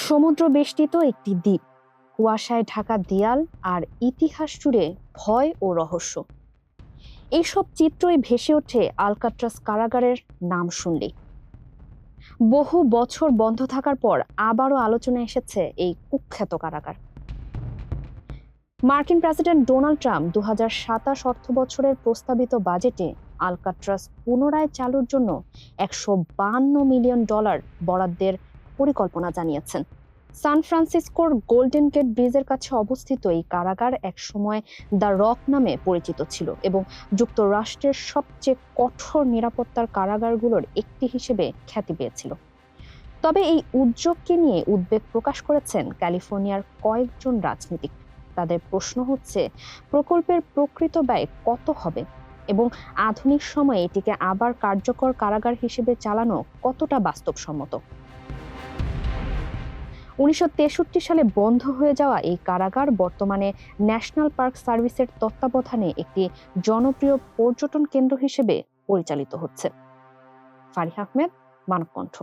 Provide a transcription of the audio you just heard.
সমুদ্র বেষ্টিত একটি দ্বীপ, কুয়াশায় ঢাকা দেয়াল আর ইতিহাস জুড়ে ভয় ও রহস্য। এইসব চিত্রই ভেসে ওঠে আলকাট্রাস কারাগারের নাম শুনলেই। বহু বছর বন্ধ থাকার পর আবারও আলোচনায় এসেছে এই কুখ্যাত কারাগার। মার্কিন প্রেসিডেন্ট ডোনাল্ড ট্রাম্প 2027 অর্থবছরের প্রস্তাবিত বাজেটে আলকাট্রাস পুনরায় চালুর জন্য $152 মিলিয়ন বরাদ্দের পরিকল্পনা জানিয়েছেন। সান ফ্রান্সিসকোর গোল্ডেন গেট ব্রিজের কাছে অবস্থিত এই কারাগার একসময় দ্য রক নামে পরিচিত ছিল এবং যুক্তরাষ্ট্রের সবচেয়ে কঠোর নিরাপত্তার কারাগারগুলোর একটি হিসেবে খ্যাতি পেয়েছিল। তবে এই উদ্যোগকে নিয়ে উদ্বেগ প্রকাশ করেছেন ক্যালিফোর্নিয়ার কয়েকজন রাজনীতিক। তাদের প্রশ্ন হচ্ছে, প্রকল্পের প্রকৃত ব্যয় কত হবে এবং আধুনিক সময়ে এটিকে আবার কার্যকর কারাগার হিসেবে চালানো কতটা বাস্তবসম্মত। 1963 সালে বন্ধ হয়ে যাওয়া এই কারাগার বর্তমানে ন্যাশনাল পার্ক সার্ভিসের তত্ত্বাবধানে একটি জনপ্রিয় পর্যটন কেন্দ্র হিসেবে পরিচালিত হচ্ছে। ফারিহা আহমেদ, মানবকণ্ঠ।